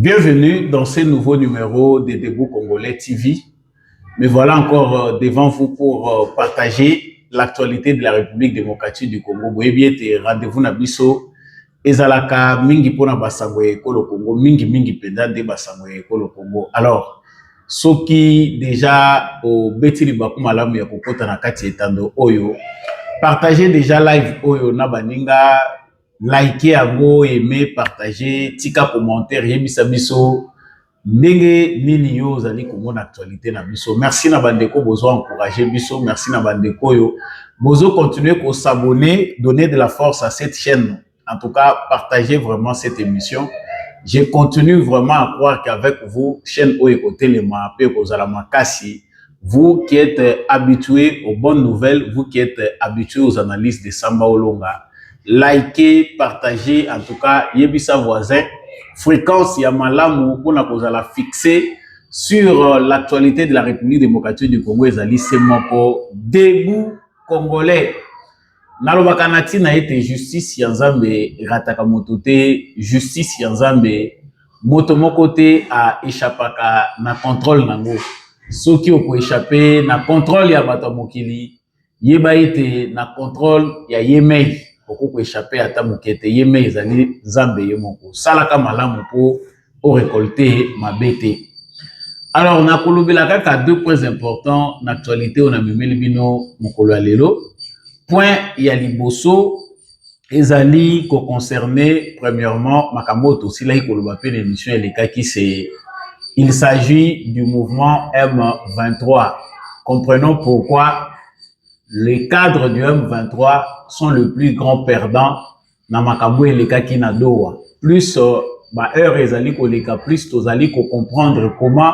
Bienvenue dans ce nouveau numéro des Debout Congolais TV. Me voilà encore devant vous pour partager l'actualité de la République démocratique du Congo. Vous bien rendez-vous na biso ezalaka mingi pona basango ekolo Congo, mingi pendant basango ekolo Congo. Alors, soki déjà au betili bakumalamu ya kokota na kati etando oyo, partagez déjà live oyo na baninga, likez yango, aimez, partagez, tika commentaire, yebisa biso ndenge nini yo zali komona actualité na biso. Merci na bandeko bozo encourager biso, merci na bandeko yo bozo continuer ko s'abonner, donner de la force à cette chaîne. En tout cas, partagez vraiment cette émission. Je continue vraiment à croire qu'avec vous, chaîne Oyekote Lema, Makasi, vous qui êtes habitués aux bonnes nouvelles, vous qui êtes habitués aux analyses de Samba Olonga, likez, partagez, en tout cas, yebisa voisin, fréquence Yamalamu, pour la fixer sur l'actualité de la République démocratique du Congo, ezali semoko debout congolais. Nalobaka nati na ete justice ya Nzambe rataka moto te, justice ya Nzambe moto moko te a échappaka na contrôle nango. Soki oko échapper na contrôle ya bato mokili, yeba ete na contrôle ya yemei oko échapper ata mokete yemei ezali Nzambe ye moko. Salaka malamu po o récolter mabete. Alors na kolobela kaka deux points importants na actualité on a memeli bino mokolo lelo. Point ya liboso ezali ko concerner premièrement Makamoto sila ikoloba pe l'émission elekaki c'est il s'agit du mouvement M23. Comprenons pourquoi les cadres du M23 sont le plus grand perdant na makambo elekaki na Doha. Plus ba heure ezali ko leka plus tozali ko comprendre comment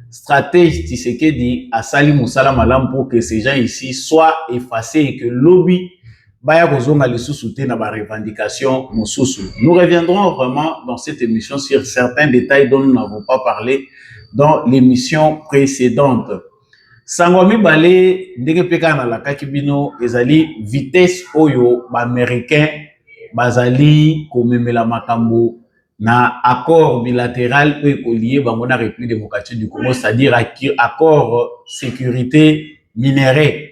stratège Tshisekedi a sali musala malam pour que ces gens ici soient effacés et que lobby baya kozonga lisusu te na ba revendication mosusu. Nous reviendrons vraiment dans cette émission sur certains détails dont nous n'avons pas parlé dans l'émission précédente. Sangomi Balé ndenge peka na la kakibino ezali vitesse oyo ba américain bazali komemela makambo na accord bilatéral lié bango na République démocratique du Congo, c'est-à-dire accord sécurité minérale.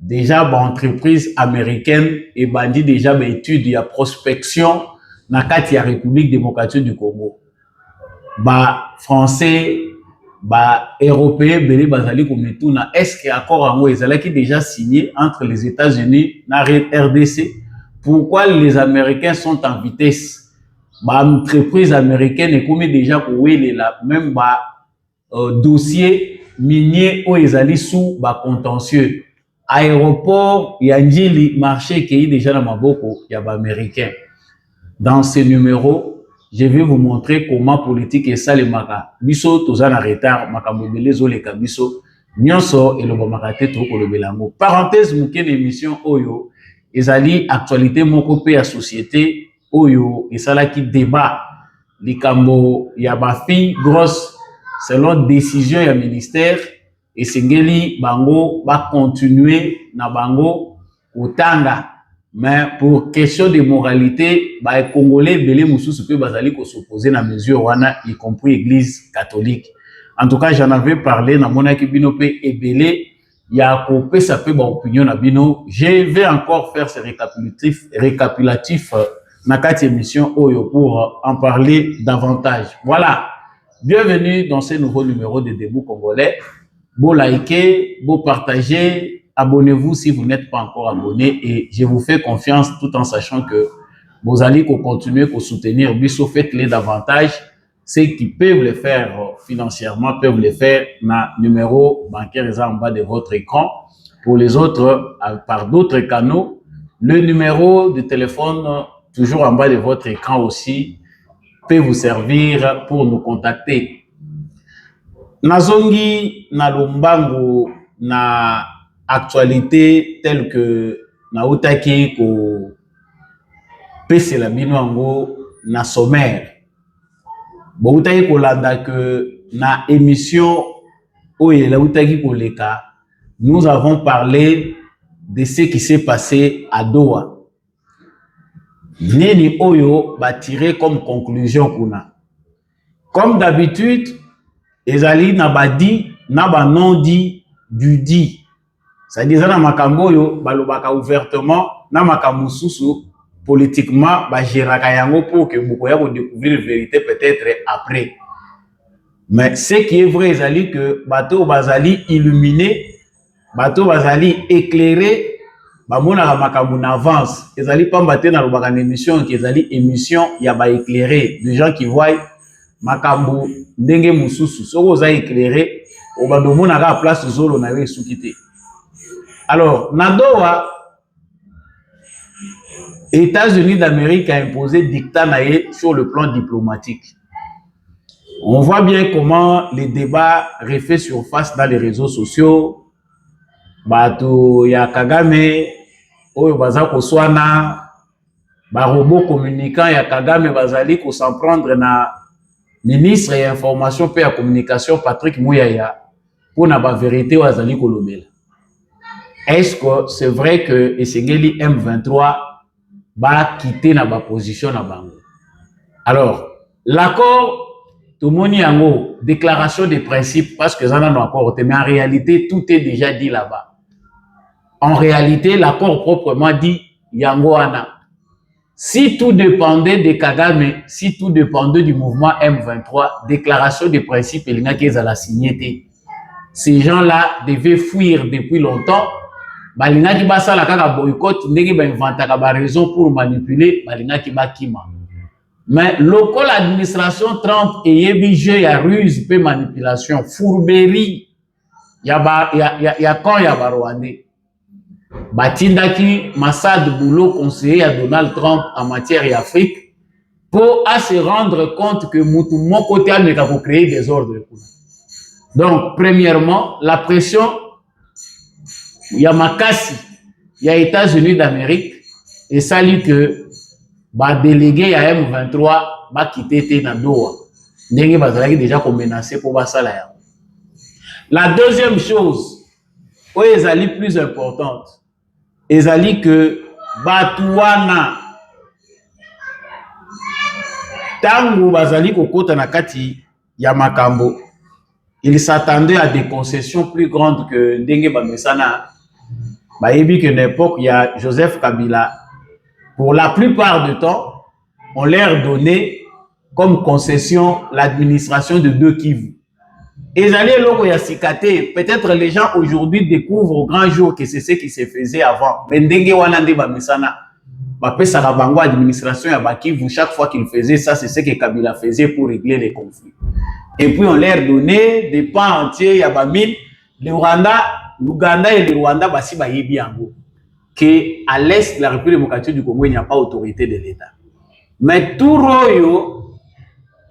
Déjà ba entreprise américaine et bandi déjà ba étude ya prospection na kati ya République démocratique du Congo. Ba français ba européen belé bazali kometuna est-ce que accord ango ezalaki déjà signé entre les États-Unis na RDC? Pourquoi les Américains sont en vitesse? Bah, entreprise américaine est comme déjà pour la même bah, dossier minier où ils allaient sous bah, contentieux. Aéroport, il y a un marché qui est déjà dans ma boko, il y a bah, américain. Dans ce numéro, je vais vous montrer comment politique est ça les maka. Biso tozan en retard, makabobele zo le kabiso, nyonso et le bamakate to ko le belango. Parenthèse mouken émission oyo, ezali actualité moko pe à société. Oyo esalaki débat likambo ya ba fille grosse selon décision ya ministère et sengeli bango ba continuer na bango otanga mais pour question de moralité ba congolais belé mususu pe bazali ko s'opposer na mesure wana y compris église catholique. En tout cas j'en avais parlé na monaki bino pe ebelé ya ko pesa pe ba opinion na bino. Je vais encore faire ce récapitulatif Nakati émission Oyo pour en parler davantage. Voilà. Bienvenue dans ce nouveau numéro de Debout Congolais. Beau likez, beau partagez, abonnez-vous si vous n'êtes pas encore abonné et je vous fais confiance tout en sachant que vous allez continuer à soutenir. Biso, faites-les davantage. Ceux qui peuvent le faire financièrement peuvent le faire. Na numéro bancaire est en bas de votre écran. Pour les autres, par d'autres canaux, le numéro de téléphone toujours en bas de votre écran aussi, peut vous servir pour nous contacter. Nazongi na lombango na actualité telle que na utaki ko pese la binoango na sommaire. Bo utaki ko landa que na émission oye la utaki ko leka, nous avons parlé de ce qui s'est passé à Doha. Nini oyo ba tiré comme conclusion kuna. Comme d'habitude, ezali na ba dit, na ba non dit du dit. C'est-à-dire na makambo yo balobaka ouvertement, na makambo susu politiquement ba géraka yango pour que beaucoup ya ko découvrir la vérité peut-être après. Mais ce qui est vrai ezali que bato bazali illuminé, bato bazali éclairé, bamona makambo en avance. Ezali pamba te na lobaka na émission qui ezali émission ya ba éclairé, des gens qui voient makambo ndenge mususu soko oza éclairé obandomona ka place zolo na yo esuki te. Alors nadoa États-Unis d'Amérique a imposé dictat naé sur le plan diplomatique. On voit bien comment les débats refait surface dans les réseaux sociaux. Bato ya Kagame oyo baza koswana ba robot communicant ya Kagame bazali ko s'en prendre na ministre et information et communication Patrick Mouyaya pour na ba vérité wazali kolobela. Est-ce que c'est vrai que Esengeli M23 va quitter na ba position na bango? Alors, l'accord tout le monde y a une déclaration de principe parce que ça n'a pas encore été, mais en réalité tout est déjà dit là-bas. En réalité, l'accord proprement dit yango ana. Si tout dépendait de Kagame, si tout dépendait du mouvement M23, déclaration de principe, il n'y a qu'ils la signé. Ces gens-là devaient fuir depuis longtemps. Balinga ki basa la kaka boycott, ndenge ba inventa ka ba raison pour manipuler, balinga ki ba kima. Mais local administration Trump et yebi jeu ya ruse pe manipulation, fourberie, ya quand ya ba Rwandais. Batindaki Massad Boulot, conseiller à Donald Trump en matière d'Afrique, pour se rendre compte que mon côté n'est qu'à créer des ordres. Donc, premièrement, la pression, il y a Makassi, il y a États-Unis d'Amérique, et ça dit que bah délégué à M23 va quitter Doha. N'est déjà menacé pour ça là. La deuxième chose, où est plus importante, ezali que batuana tangu bazali kokota na kati ya makambo, il s'attendait à des concessions plus grandes que ndenge bamesana bayebi que l'époque il y a Joseph Kabila, pour la plupart du temps on leur donnait comme concession l'administration de 2 Kivu. Peut-être les gens aujourd'hui découvrent au grand jour que c'est ce qui se faisait avant. Mais administration chaque fois qu'il faisait ça, c'est ce que Kabila faisait pour régler les conflits. Et puis on leur donnait des pans entiers, le Rwanda, l'Ouganda et le Rwanda, que à l'est de la République démocratique du Congo, il n'y a pas d'autorité de l'État. Mais tout royo,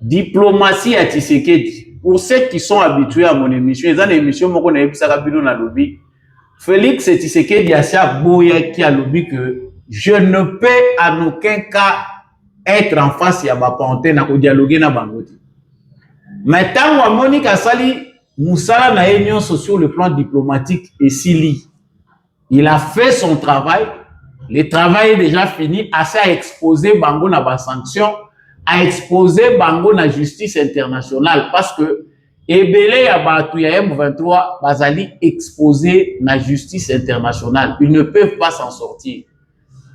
diplomatie à Tshisekedi. Pour ceux qui sont habitués à mon émission, ils ont une émission Félix Tshisekedi a boya qui a lobby que je ne peux en aucun cas être en face ya baponte na ko dialoguer na bangoti. Mais tant que Monica Sali Moussala na union sur le plan diplomatique et Sili, il a fait son travail, le travail est déjà fini, assez à exposer bango na ba sanction, à exposer bango na justice internationale parce que ebele ya batu ya M23 bazali exposé na justice internationale, ils ne peuvent pas s'en sortir.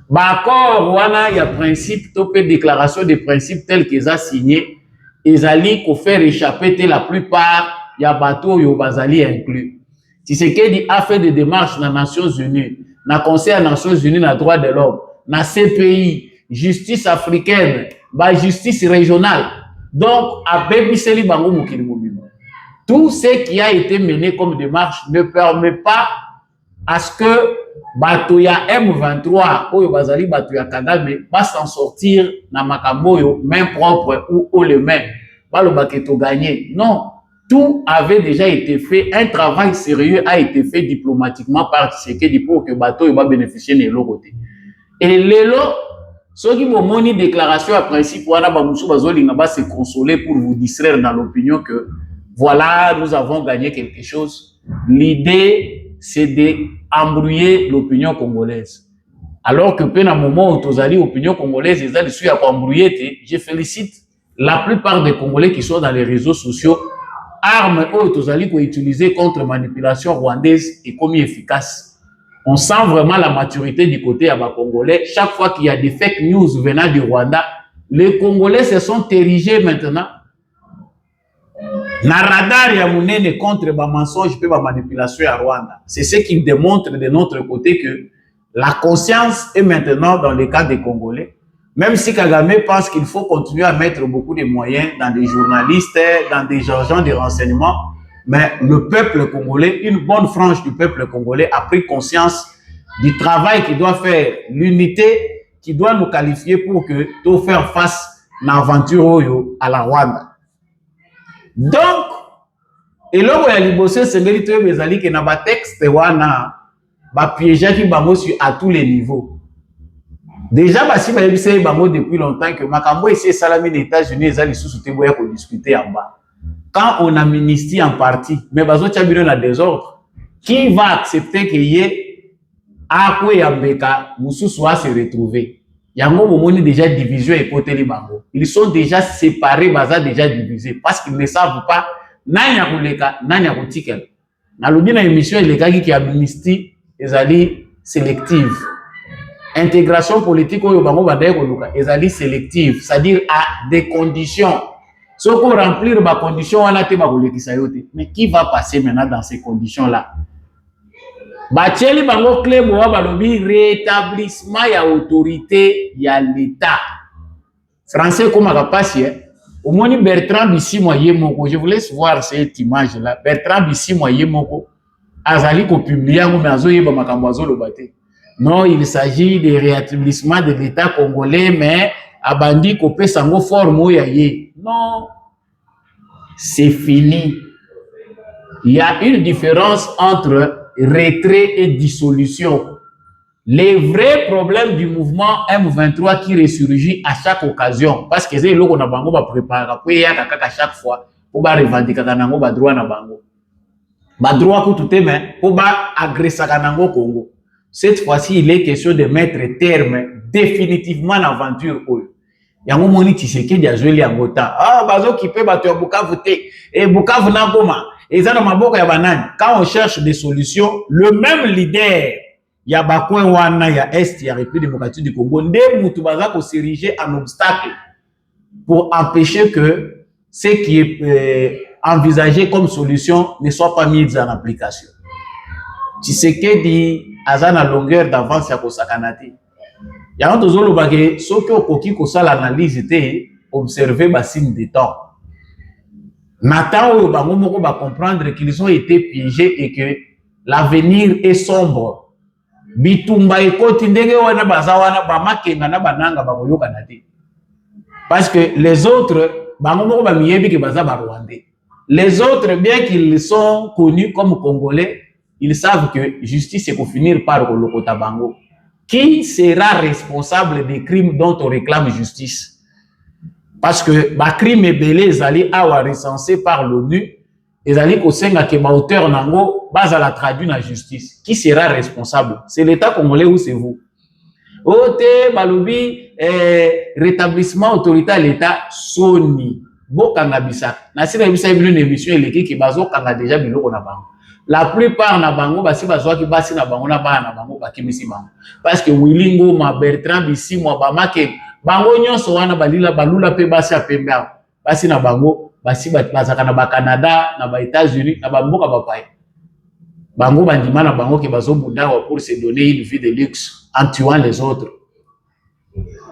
D'accord, wana ya principe topé déclaration de principe tel qu'ils a signé, ezali ko faire échapper la plupart ya batu yo bazali inclus. Tshisekedi a fait des démarches dans les Nations Unies, dans le Conseil des Nations Unies des droits de l'homme, dans CPI, justice africaine, la justice régionale. Donc, à Bébiseli Bango Mokili Mobimo. Tout ce qui a été mené comme démarche ne permet pas à ce que Batoya M23, Oyo Bazali Batoya Kagame, va s'en sortir dans Makamoyo, main propre ou les mains, va le baketo gagner. Non. Tout avait déjà été fait, un travail sérieux a été fait diplomatiquement par Tshisekedi pour que Bato va bénéficier de l'autre côté. Et l'élo, ceux qui m'ont montré déclaration à principe, voilà, va se consoler pour vous distraire dans l'opinion que voilà, nous avons gagné quelque chose. L'idée, c'est d'embrouiller l'opinion congolaise. Alors que, à un moment où tu as l'opinion congolaise, ils ont su à embrouiller, je félicite la plupart des Congolais qui sont dans les réseaux sociaux, armes qu'ils ont utilisées contre manipulation rwandaise est comme efficace. On sent vraiment la maturité du côté à Congolais. Chaque fois qu'il y a des fake news venant du Rwanda, les Congolais se sont érigés maintenant. Na radar ya munene contre ba mensonge et ba manipulation à Rwanda. C'est ce qui démontre de notre côté que la conscience est maintenant dans le cas des Congolais. Même si Kagame pense qu'il faut continuer à mettre beaucoup de moyens dans des journalistes, dans des agents de renseignement, mais le peuple congolais, une bonne frange du peuple congolais a pris conscience du travail qu'il doit faire, l'unité qui doit nous qualifier pour que tout faire face à l'aventure à la Rwanda. Donc, et là où il y a libossé, c'est que dans le texte, ba piéger qui bango sur à tous les niveaux. Déjà, si vous avez bango depuis longtemps que Makambo ici salami des États-Unis, ils allaient sous-souter pour discuter en bas. Quand on amnistie en partie, mais bazo tchabino na désordre, qui va accepter qu'il y ait Akwe Yambeka, Moussou va se retrouver? Yango momoni déjà division et poteli bango. Ils sont déjà séparés, baza déjà divisés parce qu'ils ne savent pas nanya kuleka, nanya kutikel. Na lobi na émission les gars qui amnistie ezali sélective. Intégration politique oyo bango badaye koluka ezali sélective, c'est-à-dire à des conditions. Si on remplir les conditions, on a été mais qui va passer maintenant dans ces conditions-là? Bacheli bango clé mo balobi rétablissement ya autorité ya l'État. Français comme à passer. Au moins Bertrand Bisimwa Yemoko, je vous laisse voir cette image-là. Bertrand Bisimwa Yemoko azali ko publier ngo mazo yeba makambo azolo bate. Non, il s'agit de rétablissement de l'État congolais, mais abandi ko pesa ngo forme ya ye. Non, c'est fini. Il y a une différence entre retrait et dissolution. Les vrais problèmes du mouvement M23 qui ressurgit à chaque occasion, parce que c'est là qu'on a bango ba préparer pour y aller à chaque fois pour ba revendiquer kanango ba droit na bango. Ba droit ko tout mais pour ba agresser kanango Congo. Cette fois-ci, il est question de mettre terme définitivement à l'aventure. Yango moni Tshisekedi a joué à Ngota. Ah, bazo qui peut battre Bukavu voter et Bukavu na Goma. Et ça dans ma boka ya banane. Quand on cherche des solutions, le même leader ya bakwen wana ya Est ya République démocratique du Congo nde mutu baza ko s'ériger en obstacle pour empêcher que ce qui est envisagé comme solution ne soit pas mis en application. Tshisekedi aza na longueur d'avance ya kosakanate. Ya on tozolo bagé soki okoki kosala analyse te observer ba signe de temps. Nathan oyo bango moko ba comprendre qu'ils ont été piégés et que l'avenir est sombre. Bitumba ekoti ndenge wana baza wana ba makenga na bananga ba koyoka na te. Parce que les autres bango moko ba miyebi ke baza ba Rwandais. Les autres bien qu'ils sont connus comme Congolais, ils savent que justice est pour finir par kolokota bango. Qui sera responsable des crimes dont on réclame justice? Parce que les crimes et belés zali awa recensés par l'ONU, et zali kosenga ke ba auteur nango baza la traduit na justice. Qui sera responsable? C'est l'État congolais ou c'est vous? Ote balobi rétablissement autorité à l'État soni bokanga bisa. Na sina bisa une émission eleki ki bazo kanga déjà biloko na bango. La plupart na bango basi bazwa ki basi na bango na ba na bango bakimisi bango. Parce que Wilingo ma Bertrand Bisimwa ba make bango nyonso wana balila balula pe basi apembe basi na bango basi bazaka na ba Canada na ba États-Unis na ba mboka ba paye. Bango bandima na bango ki bazo bundawa pour se donner une vie de luxe en tuant les autres.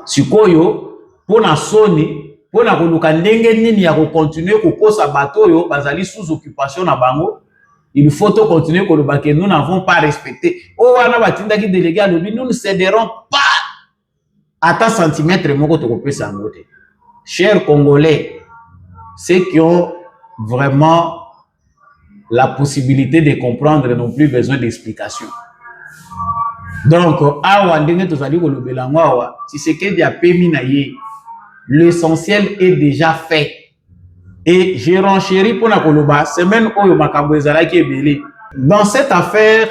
Sikoyo pona soni pona koluka ndenge nini ya ko continuer ko kosa bato yo bazali sous occupation na bango. Il faut continuer que nous n'avons pas respecté. Oh, on a batinda qui délégué à l'ONU, nous ne céderons pas à ta centimètre. Chers Congolais, ceux qui ont vraiment la possibilité de comprendre n'ont plus besoin d'explications. Donc, l'essentiel est déjà fait. Et j'ai renchéri pour la Koloba, semaine où Makambouezala qui est belé. Dans cette affaire,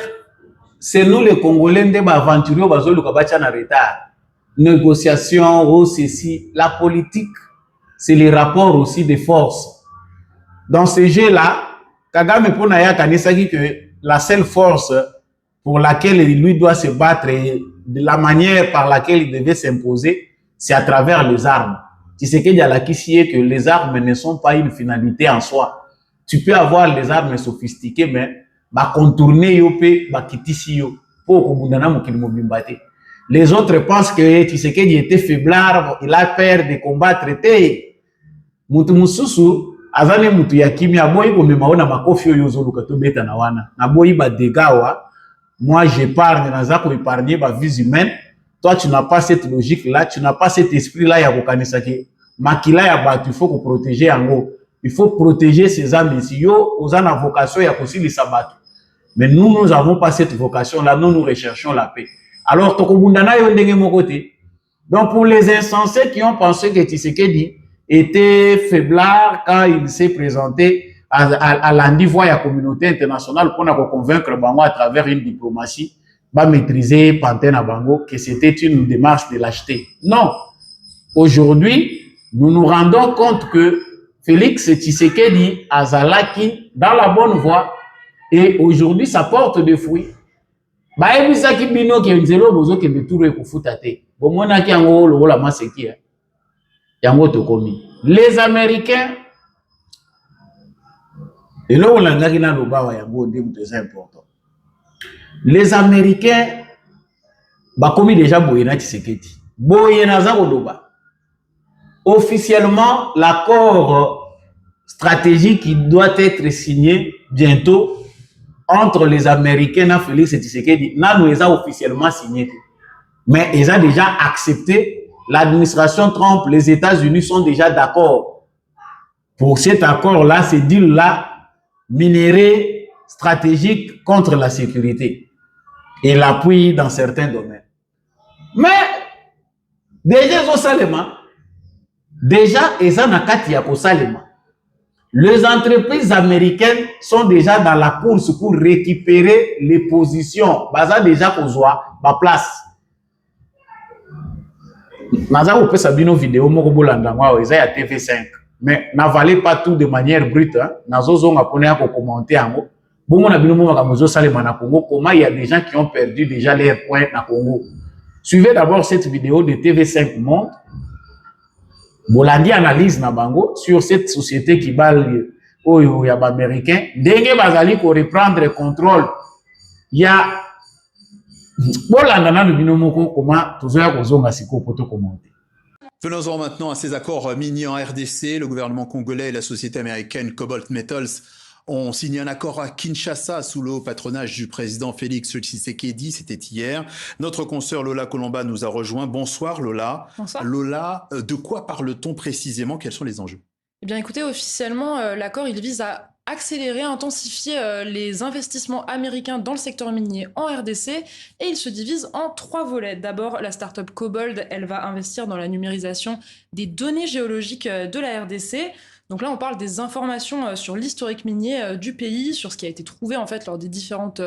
c'est nous les Congolais qui avons aventuré au retard. Négociation, ceci, la politique c'est les rapports aussi des forces. Dans ce jeu-là, Kagame Ponaya Kanisaki que la seule force pour laquelle lui doit se battre et de la manière par laquelle il devait s'imposer, c'est à travers les armes. Tu sais qu'il y a la qui que les armes ne sont pas une finalité en soi. Tu peux avoir les armes sophistiquées, mais bah contourner yo pe bah kitisi yo pour kubundana mukili mobimbate. Les autres pensent que tu sais qu'il était faiblard, il a peur de combattre. Mutu mususu azane mutu ya kimia boy ko memaona makofi yo zoluka to beta na wana. Na boy ba degawa. Moi j'épargne naza ko épargner ba vie humaine. Toi tu n'as pas cette logique là, tu n'as pas cet esprit là ya ko kanisa ki makila ya batu, il faut ko protéger yango. Il faut protéger ces âmes ici. Yo ozana vocation ya kosilisa batu. Mais nous n'avons pas cette vocation là, nous recherchons la paix. Alors tokobundana yo ndenge mokote. Donc pour les insensés qui ont pensé que Tshisekedi était faiblard quand il s'est présenté à l'endivoie de la communauté internationale pour convaincre Bango à travers une diplomatie, va maîtriser Pantene Bango que c'était une démarche de lâcheté. Non. Aujourd'hui, nous nous rendons compte que Félix Tshisekedi Azalaki dans la bonne voie et aujourd'hui ça porte des fruits. Baebisaki bino ke nzelo bozo ke beturu ekufuta te. Bomona ki yango lokola maseki yango tokomi. Les Américains et là on langaki na lobawa yango ndim très important. Les Américains bakomi déjà boyena Tshisekedi. Boyena za loba. Officiellement l'accord stratégique qui doit être signé bientôt entre les Américains et Félix Tshisekedi, nous avons officiellement signé. Mais ils ont déjà accepté, l'administration Trump, les États-Unis sont déjà d'accord pour cet accord-là, ce deal-là, minerai stratégique contre la sécurité et l'appui dans certains domaines. Mais, déjà, ils ont Katia Salema. Les entreprises américaines sont déjà dans la course pour récupérer les positions. Baza déjà pour ma place. Naza opé sabino vidéo moko bolanda ngwa eza ya TV5. Mais n'avalez pas tout de manière brute. Nazo zonga pone ko commenter ango. Bongo na bino mo makamozo salema na Congo. Comment il y a des gens qui ont perdu déjà leur point na Congo. Suivez d'abord cette vidéo de TV5 Monde. Bolandi analyse na bango sur cette société qui balle oyo ya ba américain ndenge bazali ko reprendre contrôle ya bolanda na bino moko comment tozoya kozonga siko poto commenter. Venons-en maintenant à ces accords miniers en RDC. Le gouvernement congolais et la société américaine Cobalt Metals ont signé un accord à Kinshasa sous le haut patronage du président Félix Tshisekedi. C'était hier. Notre consoeur Lola Colomba nous a rejoint. Bonsoir Lola. Bonsoir. Lola, de quoi parle-t-on précisément? Quels sont les enjeux? Eh bien écoutez, officiellement, l'accord il vise à accélérer, intensifier les investissements américains dans le secteur minier en RDC et il se divise en 3 volets. D'abord, la start-up Cobalt, elle va investir dans la numérisation des données géologiques de la RDC. Donc là, on parle des informations sur l'historique minier du pays, sur ce qui a été trouvé en fait lors des différentes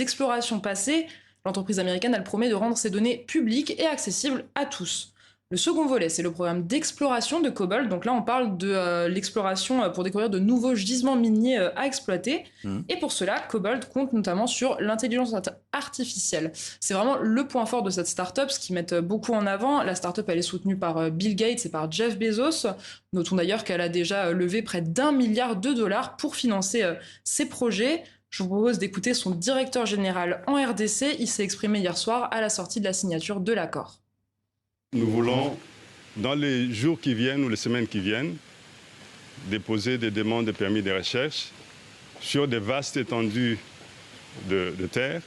explorations passées. L'entreprise américaine, elle promet de rendre ces données publiques et accessibles à tous. Le second volet, c'est le programme d'exploration de Cobalt. Donc là, on parle de l'exploration pour découvrir de nouveaux gisements miniers à exploiter. Et pour cela, Cobalt compte notamment sur l'intelligence artificielle. C'est vraiment le point fort de cette start-up, ce qu'ils mettent beaucoup en avant. La start-up, elle est soutenue par Bill Gates et par Jeff Bezos. Notons d'ailleurs qu'elle a déjà levé près d'1 milliard de dollars pour financer ses projets. Je vous propose d'écouter son directeur général en RDC. Il s'est exprimé hier soir à la sortie de la signature de l'accord. Nous voulons, dans les jours qui viennent ou les semaines qui viennent, déposer des demandes de permis de recherche sur des vastes étendues de terre,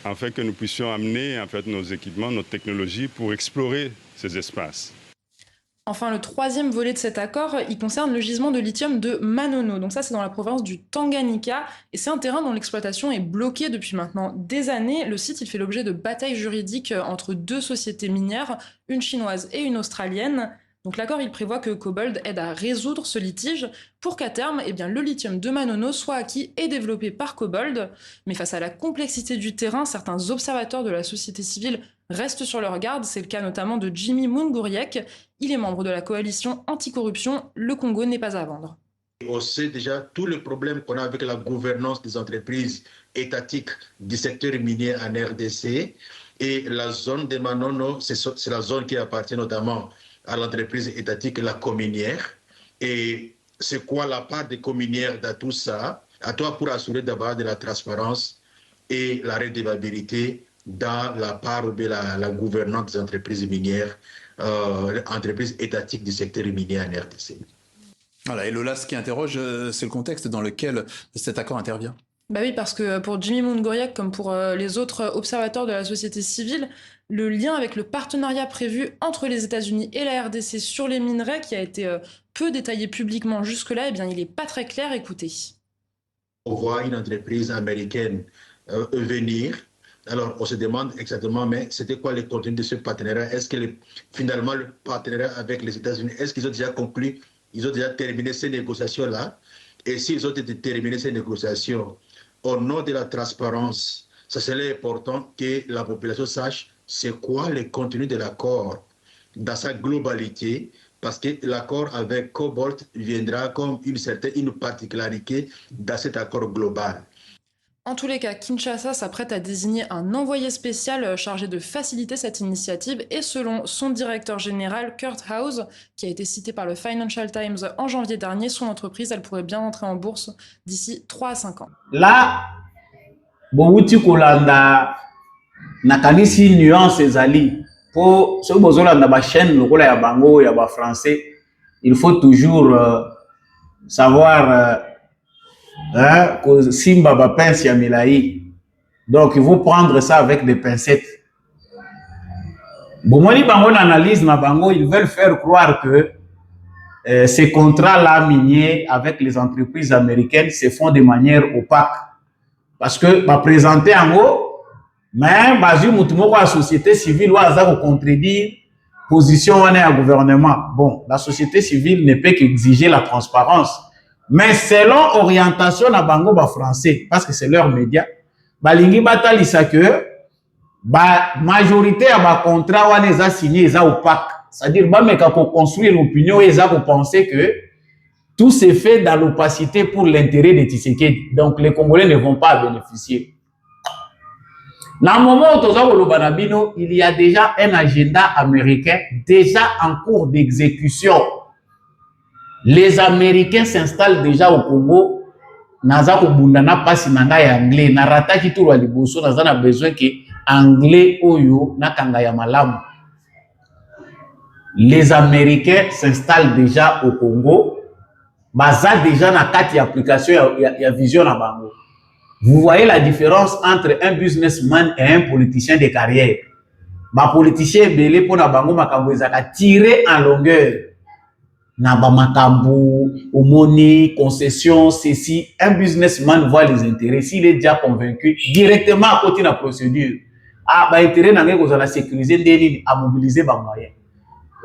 afin que nous puissions amener en fait, nos équipements, notre technologie pour explorer ces espaces. Enfin, le troisième volet de cet accord, il concerne le gisement de lithium de Manono. Donc ça, c'est dans la province du Tanganyika. Et c'est un terrain dont l'exploitation est bloquée depuis maintenant des années. Le site, il fait l'objet de batailles juridiques entre 2 sociétés minières, une chinoise et une australienne. Donc l'accord, il prévoit que Cobalt aide à résoudre ce litige pour qu'à terme, eh bien, le lithium de Manono soit acquis et développé par Cobalt. Mais face à la complexité du terrain, certains observateurs de la société civile restent sur leur garde. C'est le cas notamment de Jimmy Munguriek. Il est membre de la coalition anticorruption. Le Congo n'est pas à vendre. On sait déjà tous les problèmes qu'on a avec la gouvernance des entreprises étatiques du secteur minier en RDC. Et la zone de Manono, c'est la zone qui appartient notamment à l'entreprise étatique, la Cominière. Et c'est quoi la part des Cominières dans tout ça? À toi pour assurer d'abord de la transparence et la redevabilité dans la part ou la gouvernance des entreprises minières, entreprises étatiques du secteur minier en RDC. Voilà, et Lola, ce qui interroge, c'est le contexte dans lequel cet accord intervient. Bah oui, parce que pour Jimmy Munguriek, comme pour les autres observateurs de la société civile, le lien avec le partenariat prévu entre les États-Unis et la RDC sur les minerais, qui a été peu détaillé publiquement jusque-là, eh bien, il n'est pas très clair. Écoutez. On voit une entreprise américaine venir. Alors, on se demande exactement, mais c'était quoi le contenu de ce partenariat? Est-ce que finalement, le partenariat avec les États-Unis, est-ce qu'ils ont déjà conclu, ils ont déjà terminé ces négociations-là? Et s'ils ont terminé ces négociations, au nom de la transparence, ça serait important que la population sache c'est quoi le contenu de l'accord dans sa globalité, parce que l'accord avec Cobalt viendra comme une particularité dans cet accord global. En tous les cas, Kinshasa s'apprête à désigner un envoyé spécial chargé de faciliter cette initiative et selon son directeur général, Kurt House, qui a été cité par le Financial Times en janvier dernier, son entreprise, elle pourrait bien entrer en bourse d'ici 3 à 5 ans. Là, Bobuti Kolanda, nakanisi nuance ezali. Pour ceux qui ont ba chaîne, le ya bango, ya ba français, il faut toujours savoir que Simba ba pince ya milai. Donc il faut prendre ça avec des pincettes. Bon, moi, bango analyse na bango, ils veulent faire croire que ces contrats-là miniers avec les entreprises américaines se font de manière opaque. Parce que va présenter en haut, mais la société civile va contredire position du gouvernement. Bon, la société civile ne peut qu'exiger la transparence. Mais selon orientation na bango ba français, parce que c'est leur média, balingi batalisa que majorité ya contrat wana eza signé eza opaque. C'est-à-dire bameka ko construire l'opinion eza ko penser que tout se fait dans l'opacité pour l'intérêt de Tshisekedi. Donc les Congolais ne vont pas bénéficier. Dans le moment où il y a déjà un agenda américain déjà en cours d'exécution. Les Américains s'installent déjà au Congo. Naza ko bundana pasi nanga ya anglais. Narata ki turu aliboso naza na besoin que anglais oyo na kanga ya malamu. Les Américains s'installent déjà au Congo. Baza déjà na kati application ya vision na bango. Vous voyez la différence entre un businessman et un politicien de carrière. Ba politicien belé pour na bango makambo ezaka tirer en longueur. Na ba makambo, omoni, concession, ceci. Un businessman voit les intérêts. S'il est déjà convaincu, directement à côté de la procédure. Ah, ba intérêt na ngeko za la sécuriser ndeni à mobiliser ba moyens.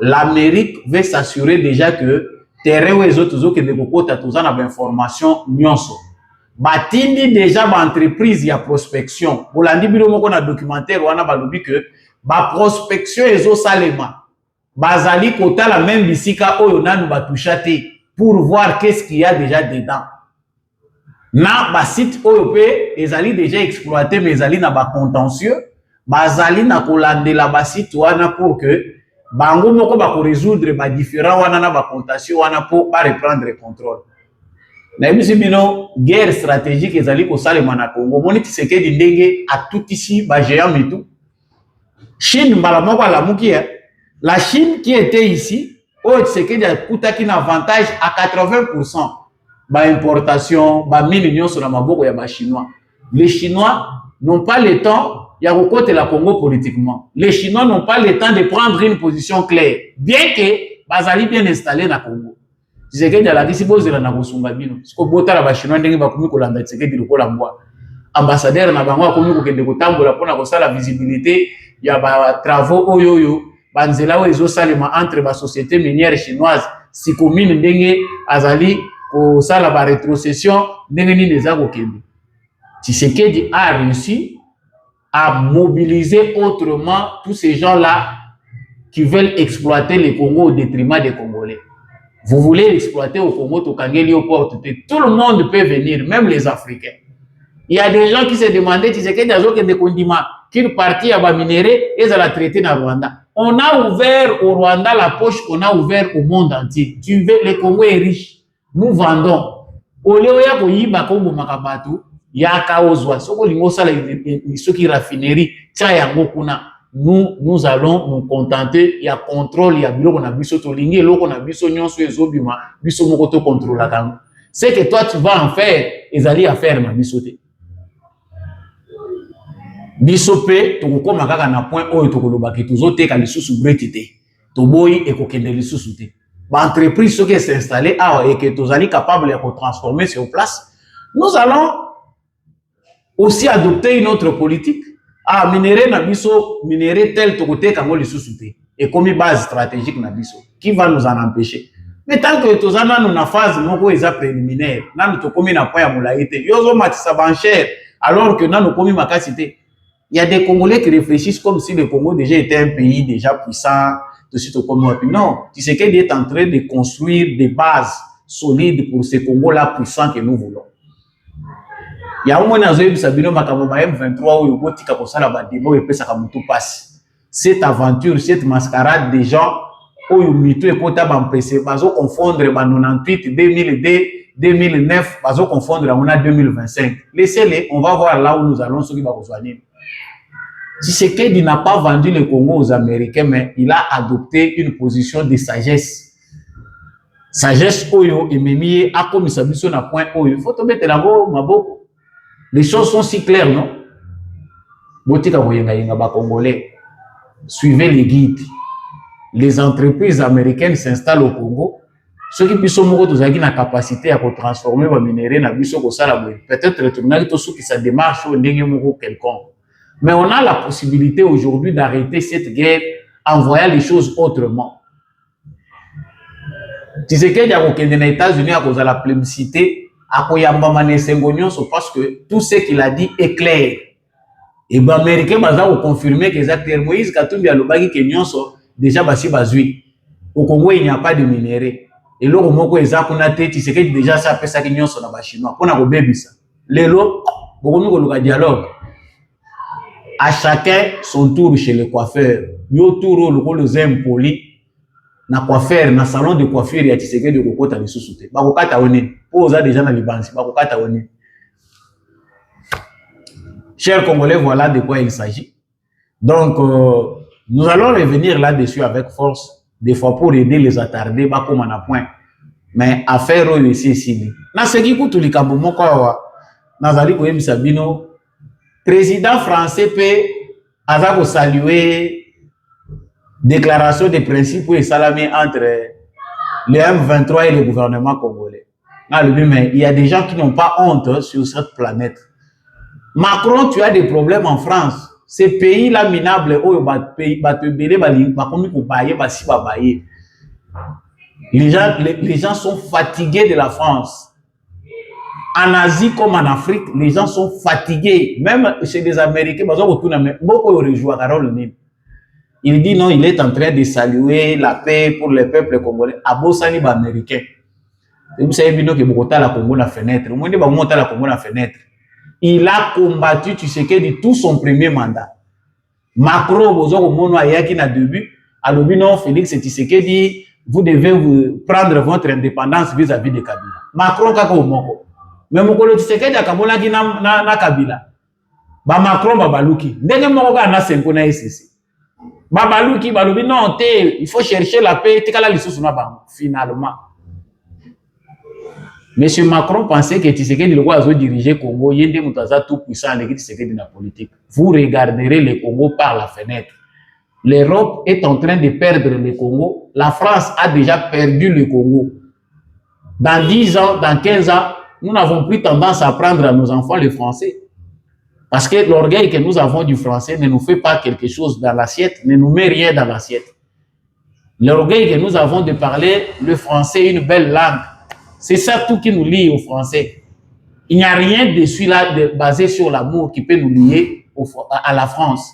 L'Amérique veut s'assurer déjà que terrain où les autres qui ne beaucoup t'attendent d'informations nyonso. Batindi déjà ba entreprise ya prospection. Bolandi bilo moko na documentaire wana balobi que ba prospection ezo salema. Bazali kota la même bisika oyo nanu batusha te pour voir qu'est-ce qu'il y a déjà dedans. Na ba site oyo pe ezali déjà exploité mais ezali na ba contentieux. Bazali na kolandela ba site wana pour que bango moko ba ko résoudre ba différents wana na ba contentieux wana pour ba reprendre le contrôle. Na yebisi bino guerre stratégique ezali ko salema na Congo. Moni Tshisekedi ndenge a tout ici ba géant et tout. Chine mbala moko la muki la Chine qui était ici, Tshisekedi a kutaki na avantage à 80%. Ba importation, ba mine sur la maboko ya ba chinois. Les Chinois n'ont pas le temps il y a côté la Congo politiquement. Les Chinois n'ont pas le temps de prendre une position claire. Bien que bazali bien installé na Congo. Tshisekedi a dit si vous êtes na kosunga bino. Siko bota la ba Chinois ndenge ba komi kolanda Tshisekedi lokola mbwa. Ambassadeur na bango akomi ko kende ko tambola pona ko sala visibilité ya ba travaux oyoyo banzela oyo ezosalema entre basociété minière chinoise sikomine ndenge azali kosala barétrocession ndenge nini eza kokende. Tshisekedi a réussi à mobiliser autrement tous ces gens-là qui veulent exploiter le Congo au détriment des Congolais. Vous voulez exploiter au Congo, Tokangeli au porte, tout le monde peut venir, même les Africains. Il y a des gens qui se demandaient, Tshisekedi Azo de condiments, qu'une partie a minéré et ça l'a traité dans le Rwanda. On a ouvert au Rwanda la poche qu'on a ouvert au monde entier. Tu veux, le Congo est riche. Nous vendons. Au lieu de yiba Congo makabatu, yaka ozwa. Soko lingo sala ceux qui raffinerie, tcha yango kuna. Nous allons nous contenter. Il y a contrôle, il y a bilo qu'on a biso tolingi, lo qu'on a biso nyonso ezobima, biso mokoto contrôle la tango. C'est que toi tu vas en faire, ezali à faire ma bisoté. Bisope, tokokoma kaka na point oyo tokolobaki tozoteka lisusu bretité. Toboyi ekokende lisusu te. Ba entreprise ceux qui s'installer et que tozali capable de transformer sur place, nous allons aussi adopter une autre politique. Minérer na biso, minérer tel tokote kango lisusu te. Et comme base stratégique na biso, qui va nous en empêcher? Mais tant que tozana nous na phase moko eza préliminaire, na nous tokomi na point ya molaité. Yozo matisa banchère alors que na nous komi makasité. Il y a des Congolais qui réfléchissent comme si le Congo déjà était un pays déjà puissant, de suite au Congo. Non, Tshisekedi est en train de construire des bases solides pour ce Congo-là puissant que nous voulons. Il y a un moment où cette aventure, cette mascarade des gens, où ils confondre 98, 2002, 2009, ils confondre en 2025. Laissez-les, on va voir là où nous allons, ceux qui vont rejoindre. Tshisekedi n'a pas vendu le Congo aux Américains, mais il a adopté une position de sagesse. Sagesse oyo ememi a comme ça biso na point oyo. Il faut tomber telango maboko. Les choses sont si claires, non? Botika boyenga yenga ba Congolais. Suivez les guides. Les entreprises américaines s'installent au Congo. Ceux qui biso moko tozaki na capacité à transformer ba minéraux na biso ko sala boye. Peut-être retourner to sou qui ça démarche au ndenge moko quelconque. Mais on a la possibilité aujourd'hui d'arrêter cette guerre en voyant les choses autrement. Tshisekedi a kokende na États-Unis à cause de la plébiscité, à koyamba mané sengonyon, parce que tout ce qu'il a dit est clair. Et ben américain baza ko confirmer que les acteurs Moïse Katumbi a lobaki que nyonso déjà basi bazui. Au Congo il n'y a pas de minerais. Et loko moko eza kuna te Tshisekedi déjà ça fait ça que nyonso na ba chinois. Pona ko bebisa. Lelo bokomi ko luka dialogue. À chacun son tour chez le coiffeur. Yo tour le rôle impoli na coiffeur na salon de coiffure ya Tshisekedi de kokota lisusu te. Ba kokata oni. Poza déjà na libansi ba kokata oni. Chers Congolais, voilà de quoi il s'agit. Donc nous allons revenir là-dessus avec force des fois pour aider les attardés ba comme na point. Mais affaire oyo ici. Na seki kutu likambo moko wa nazali ko yebisa bino. Président français peut avoir salué déclaration de principe et salamé entre le M23 et le gouvernement congolais. Mais il y a des gens qui n'ont pas honte sur cette planète. Macron, tu as des problèmes en France. Ces pays-là minables, les gens sont fatigués de la France. En Asie comme en Afrique, les gens sont fatigués. Même chez les Américains, il dit non, il est en train de saluer la paix pour le peuple congolais. Abosani ba américain. Vous savez bien que Bogota la Congo la fenêtre. Il a combattu Tshisekedi tout son premier mandat. Macron, na début, a dit non, Félix Tshisekedi, vous devez vous prendre votre indépendance vis-à-vis de Kabila. Macron kako moko. Mais mokolo Tshisekedi akabolaki na Kabila. Ba Macron babaluki. Ndenge moko ka na senko na SCC. Babaluki balobi non te, il faut chercher la paix, tikala lisusu na bango finalement. Monsieur Macron pensait que Tshisekedi le roi a dirigé Congo, yende mutaza tout puissant avec Tshisekedi dans la politique. Vous regarderez le Congo par la fenêtre. L'Europe est en train de perdre le Congo. La France a déjà perdu le Congo. Dans 10 ans, dans 15 ans, nous n'avons plus tendance à apprendre à nos enfants le français. Parce que l'orgueil que nous avons du français ne nous fait pas quelque chose dans l'assiette, ne nous met rien dans l'assiette. L'orgueil que nous avons de parler le français, une belle langue. C'est ça tout qui nous lie au français. Il n'y a rien de celui-là basé sur l'amour qui peut nous lier à la France.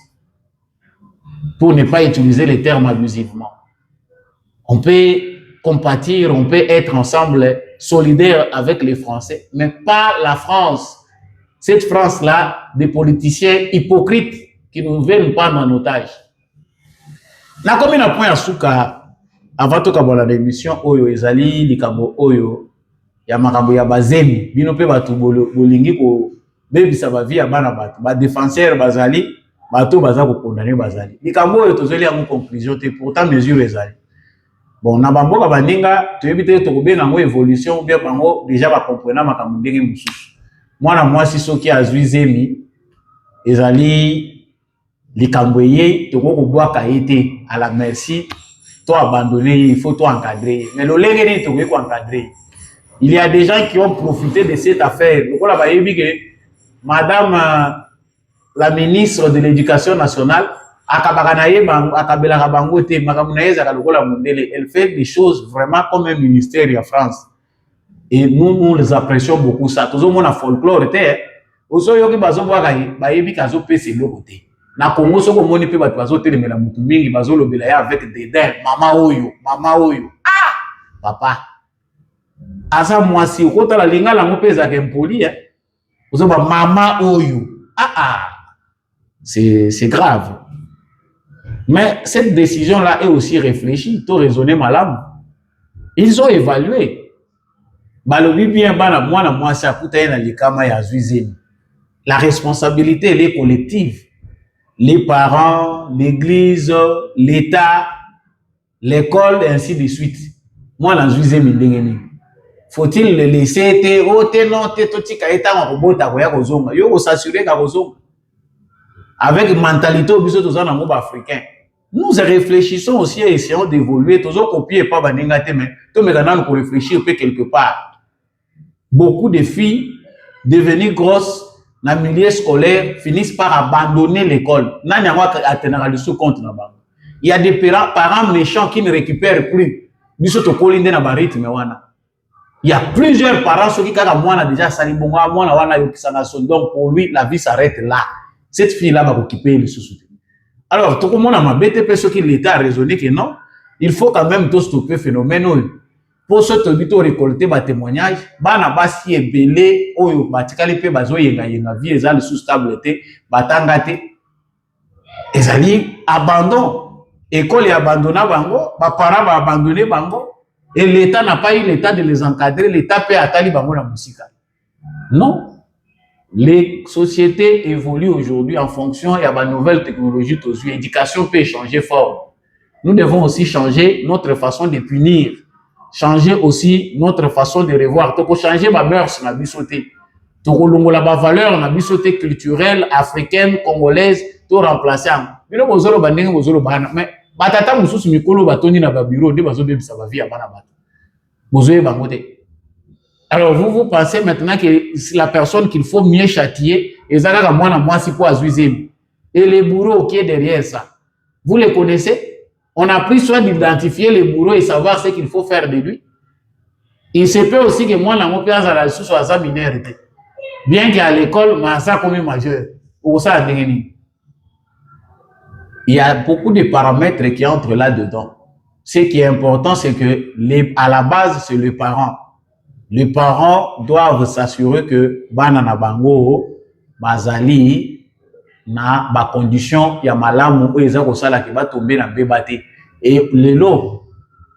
Pour ne pas utiliser les termes abusivement. On peut compatir, on peut être ensemble solidaires avec les Français, mais pas la France. Cette France-là, des politiciens hypocrites qui nous veulent prendre en otage. Na komi na point asuka avant to kabola l'émission oyo ezali likambo oyo ya makambo ya bazemi bino pe batu bolingi ko bebisa ba vie ya bana batu ba défenseur bazali bato baza ko condamner bazali likambo oyo tozeli ya conclusion te pourtant mesure ezali bon na bamboka baninga toyebi te to kobenga ngo évolution bien bango déjà ba comprendre makambo ndenge mususu mwana mwasi soki azwi zemi ezali likambo ye to ko bwaka ete à la merci, toi abandonner, il faut toi encadrer. Mais le légéré, tu peux encadrer. Il y a des gens qui ont profité de cette affaire. Donc, on a dit que Madame la ministre de l'Éducation nationale, elle fait des choses vraiment comme un ministère en France. Et nous les apprécions beaucoup. Ça, tout le monde a folklore. Na Congo soko moni pe batu bazo telemela mutu mingi bazo lobela ya avec dédain mama oyo papa asa mwasi okota la linga la mopeza ke mpoli ozo ba mama oyo c'est grave. Mais cette décision là est aussi réfléchie, to raisonner malamu. Ils ont évalué balobi bien bana mwana mwasi akuta na likama ya zuizeni. La responsabilité elle est collective. Les parents, l'église, l'État, l'école, et ainsi de suite. Moi, dans le faut-il le laisser s'assurer avec mentalité africain. Nous réfléchissons aussi et essayons d'évoluer. Tous copier pas mais tout maintenant pour réfléchir quelque part. Beaucoup de filles devenues grosses dans le milieu scolaire finissent par abandonner l'école. Il y a des parents méchants qui ne récupèrent plus. Il y a plusieurs parents qui ont déjà sali donc pour lui la vie s'arrête là. Cette fille-là va occuper le sous-soutien. Alors tout le monde a ma BTP ceux qui l'État a raisonné que non, il faut quand même tout stopper le phénomène. Pour ce que récolter des témoignages, bana basi ebele oyo batikali pe bazo yenga vie ezali sous stabilité batangate ezali abandon école abandonna bango ba parents ba abandonné bango et l'État n'a pas eu l'état de les encadrer, l'État peut atali bango la musique. Non, les sociétés évoluent aujourd'hui en fonction de la nouvelle technologie, l'éducation peut changer fort. Nous devons aussi changer notre façon de punir. Changer aussi notre façon de revoir. Toko changer ma mœurs na bisoté. Toko longola ba valeur na bisoté culturelle africaine congolaise to remplacer. Bino bozolo bandenge bozolo bana mais batata mususu mikolo batoni na ba bureau nde bazo bebisa ba vie ya bana bata. Bozoye bangote. Alors vous pensez maintenant que c'est la personne qu'il faut mieux châtier ezalaka mwana mwasi po azuizemi. Et les bourreaux qui est derrière ça. Vous les connaissez? On a pris soin d'identifier les bourreaux et savoir ce qu'il faut faire de lui. Il se peut aussi que moi, dans mon pays, je suis à mineur. Bien qu'à l'école, je suis comme majeur. Il y a beaucoup de paramètres qui entrent là-dedans. Ce qui est important, c'est que à la base, c'est le parent. Les parents doivent s'assurer que banana bango, bazali, na ba condition ya malamu ou eza ko sala ki ba tomber na bebate et lelo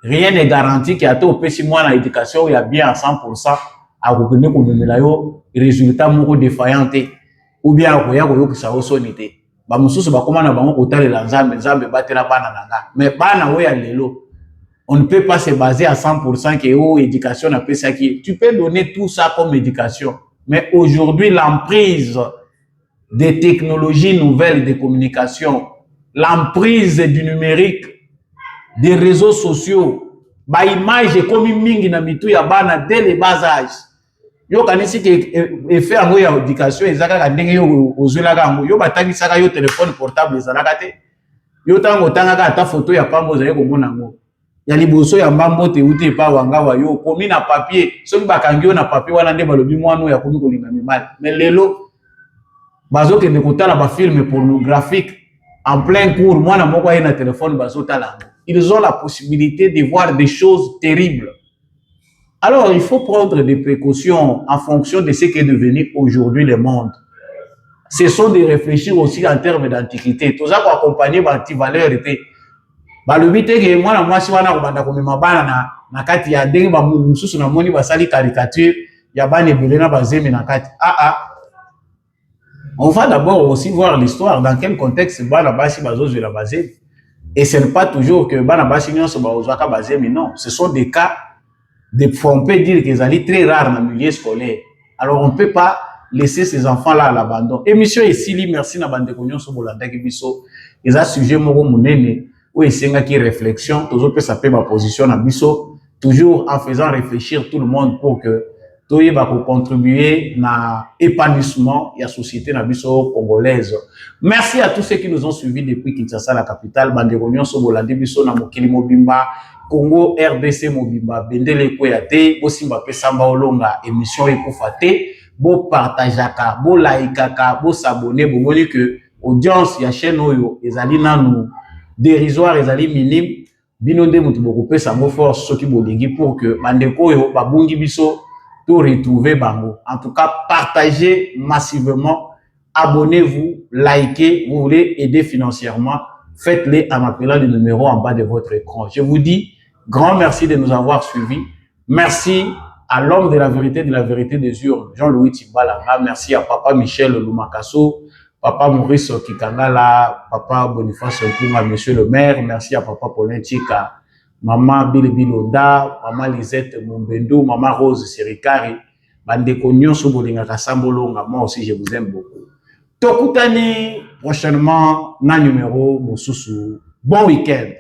rien n'est garanti que ato pesi mwana éducation ya bien à 100% a reconnaître ko memela yo résultat moko défaillant ou bien ko ya ko yokisa osonité ba mususu ba komana bango ko talela nzambe batela bana nanga mais bana we ya lelo on ne peut pas se baser à 100% que oh éducation na pesa qui tu peux donner tout ça comme éducation mais aujourd'hui l'emprise des technologies nouvelles de communication, l'emprise du numérique, des réseaux sociaux, ba image comme mingi na mitu ya bana dès le bas âge. Yo kanisi ke effet en ya éducation ezaka ka ndenge yo ozula kango yo batangi saka yo téléphone portable ezalaka te. Yo tango tanga ka ta photo ya pambo zaye ko mona ngo. ya liboso ya mbambo te ute pa wanga wa yo komi na papier soki bakangi yo na papier wana nde balobi mwana ya komi kolinga mibali mais lelo bazokende kotala bafilme pornographique en plein cours mwana moko aye na téléphone bazotala. Ils ont la possibilité de voir des choses terribles. Alors il faut prendre des précautions en fonction de ce qu'est devenu aujourd'hui le monde. Ce sont de réfléchir aussi en termes d'antiquité. Tout ça pour accompagner l'antivaleur était. Le but est que moi, si on a un komema bana na kati ya ndenge ba mususu na moni basali caricature ya bane belena bazeme na kati. On va d'abord aussi voir l'histoire dans quel contexte bana basi bazozo la bazeme. Et ce n'est pas toujours que bana basi nyonso bazwaka bazeme, non, ce sont des cas de on peut dire qu'ils allaient très rares dans le milieu scolaire. Alors on ne peut pas laisser ces enfants-là à l'abandon. Émission ici, merci na bande konyo so bolanda ki biso. Ils a sujet moko munene ou esenga ki réflexion, toujours peut saper ma position na biso, toujours en faisant réfléchir tout le monde pour que toye ba ko contribuer na épanouissement ya société na biso congolaise. Merci à tous ceux qui nous ont suivis depuis Kinshasa la capitale, bande konyo so bolanda biso na mokili mobimba. Congo RDC mobimba bendele koyate bosimba pesamba olonga émission ekufate bo partageaka bo likeaka bo s'abonner bo moni que audience ya chaîne oyo ezali nanu dérisoire ezali minime bino nde mutu boko pesa mo force soki bolingi pour que bandeko oyo babungi biso to retrouver bango. En tout cas, partagez massivement, abonnez-vous, likez, vous voulez aider financièrement, faites-le en appelant le numéro en bas de votre écran. Je vous dis grand merci de nous avoir suivis. Merci à l'homme de la vérité des urnes, Jean-Louis Timbalanga. Merci à Papa Michel Lumakaso, Papa Maurice Kikangala, Papa Boniface Nkunga, Monsieur le maire. Merci à Papa Paulin Chika, Maman Bilonda, Maman Lisette Mumbendo, Maman Rose Sirikari, Bandeko Nyonso Bolinga Kassambolonga. Moi aussi, je vous aime beaucoup. Tokutani prochainement, na numéro Mosusu. Bon week-end.